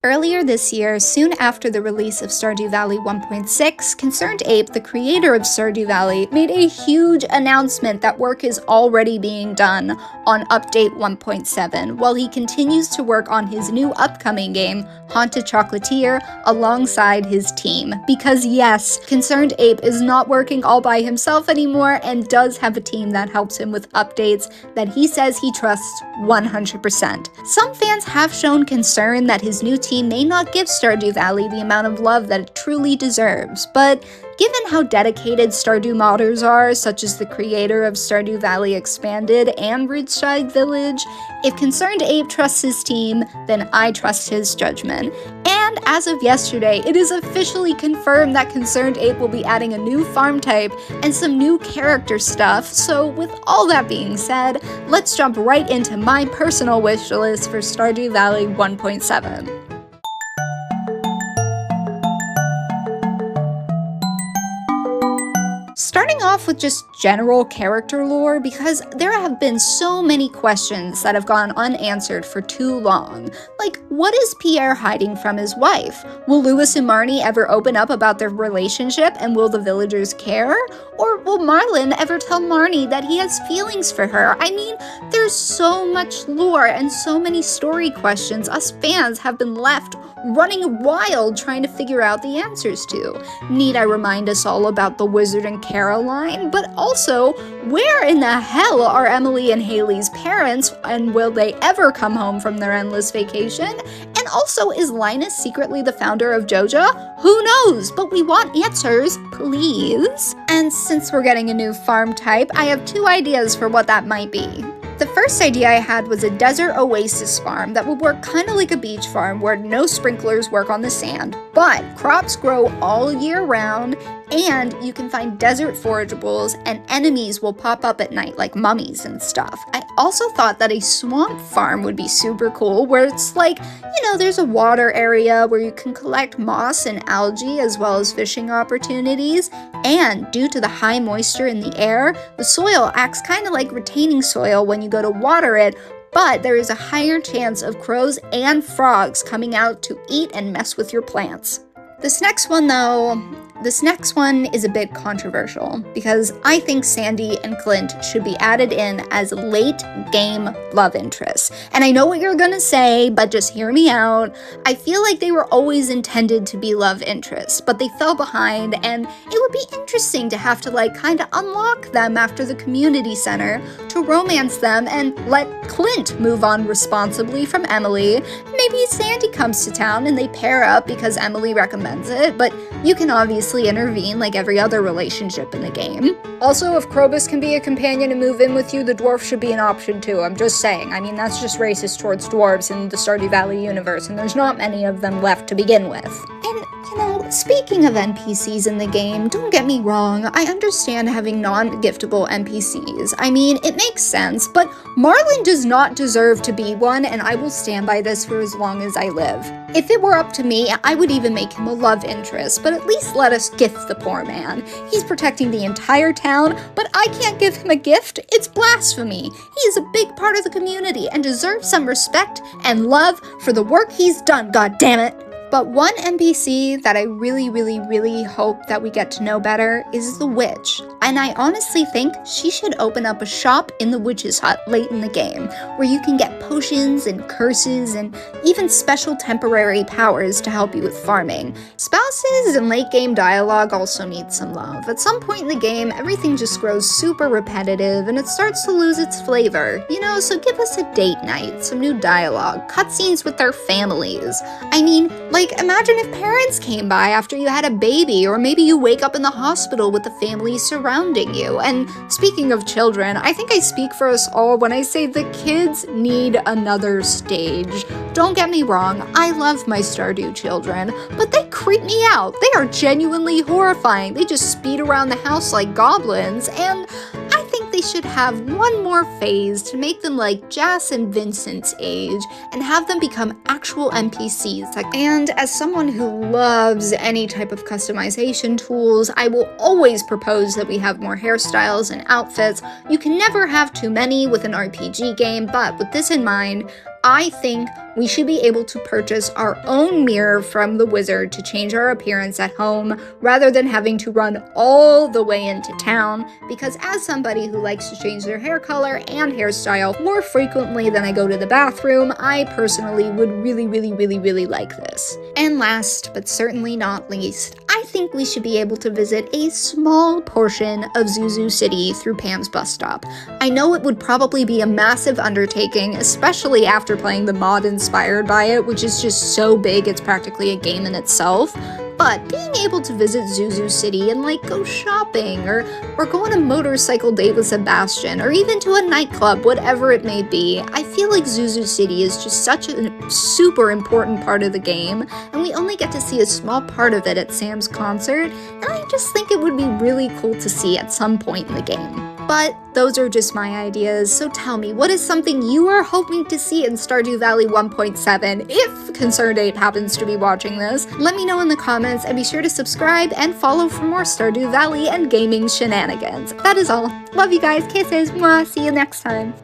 Earlier this year, soon after the release of Stardew Valley 1.6, Concerned Ape, the creator of Stardew Valley, made a huge announcement that work is already being done on Update 1.7, while he continues to work on his new upcoming game, Haunted Chocolatier, alongside his team. Because yes, Concerned Ape is not working all by himself anymore and does have a team that helps him with updates that he says he trusts 100%. Some fans have shown concern that his new team may not give Stardew Valley the amount of love that it truly deserves, but given how dedicated Stardew modders are, such as the creator of Stardew Valley Expanded and Ridgeside Village, if Concerned Ape trusts his team, then I trust his judgment. And as of yesterday, it is officially confirmed that Concerned Ape will be adding a new farm type and some new character stuff, so with all that being said, let's jump right into my personal wish list for Stardew Valley 1.7. Starting off with just general character lore, because there have been so many questions that have gone unanswered for too long. Like, what is Pierre hiding from his wife? Will Lewis and Marnie ever open up about their relationship, and will the villagers care? Or will Marlin ever tell Marnie that he has feelings for her? I mean, there's so much lore and so many story questions us fans have been left running wild trying to figure out the answers to. Need I remind us all about the Wizard and Caroline? But also, where in the hell are Emily and Haley's parents, and will they ever come home from their endless vacation? And also, is Linus secretly the founder of Joja? Who knows? But we want answers, please. And since we're getting a new farm type, I have two ideas for what that might be. The first idea I had was a desert oasis farm that would work kind of like a beach farm where no sprinklers work on the sand, but crops grow all year round, and you can find desert forageables, and enemies will pop up at night like mummies and stuff. I also thought that a swamp farm would be super cool, where it's like, there's a water area where you can collect moss and algae as well as fishing opportunities, and due to the high moisture in the air, the soil acts kind of like retaining soil when you go to water it, but there is a higher chance of crows and frogs coming out to eat and mess with your plants. This next one is a bit controversial because I think Sandy and Clint should be added in as late game love interests. And I know what you're gonna say, but just hear me out. I feel like they were always intended to be love interests, but they fell behind, and it would be interesting to have to kind of unlock them after the community center to romance them and let Clint move on responsibly from Emily. Maybe Sandy comes to town and they pair up because Emily recommends it, but you can obviously intervene like every other relationship in the game. Also, if Krobus can be a companion and move in with you, the dwarf should be an option too. I'm just saying. I mean, that's just racist towards dwarves in the Stardew Valley universe, and there's not many of them left to begin with. And, speaking of NPCs in the game, don't get me wrong, I understand having non-giftable NPCs. I mean, it makes sense, but Marlin does not deserve to be one, and I will stand by this for as long as I live. If it were up to me, I would even make him a love interest, but at least let us gift the poor man. He's protecting the entire town, but I can't give him a gift. It's blasphemy. He is a big part of the community and deserves some respect and love for the work he's done, goddammit. But one NPC that I really hope that we get to know better is the witch. And I honestly think she should open up a shop in the witch's hut late in the game, where you can get potions and curses and even special temporary powers to help you with farming. Spouses and late game dialogue also need some love. At some point in the game, everything just grows super repetitive and it starts to lose its flavor. So give us a date night, some new dialogue, cutscenes with their families. I mean, imagine if parents came by after you had a baby, or maybe you wake up in the hospital with the family surrounding you. And speaking of children, I think I speak for us all when I say the kids need another stage. Don't get me wrong, I love my Stardew children, but they creep me out. They are genuinely horrifying. They just speed around the house like goblins, and I think they should have one more phase to make them like Jas and Vincent's age and have them become actual NPCs. And as someone who loves any type of customization tools, I will always propose that we have more hairstyles and outfits. You can never have too many with an RPG game, but with this in mind, I think we should be able to purchase our own mirror from the wizard to change our appearance at home rather than having to run all the way into town, because as somebody who likes to change their hair color and hairstyle more frequently than I go to the bathroom, I personally would really like this. And last, but certainly not least, I think we should be able to visit a small portion of Zuzu City through Pam's bus stop. I know it would probably be a massive undertaking, especially after playing the mod inspired by it, which is just so big it's practically a game in itself. But being able to visit Zuzu City and like go shopping or go on a motorcycle date with Sebastian or even to a nightclub, whatever it may be, I feel like Zuzu City is just such a super important part of the game, and we only get to see a small part of it at Sam's concert, and I just think it would be really cool to see at some point in the game. But those are just my ideas, so tell me, what is something you are hoping to see in Stardew Valley 1.7 if Concerned 8 happens to be watching this? Let me know in the comments, and be sure to subscribe and follow for more Stardew Valley and gaming shenanigans. That is all. Love you guys, kisses, mwah, see you next time.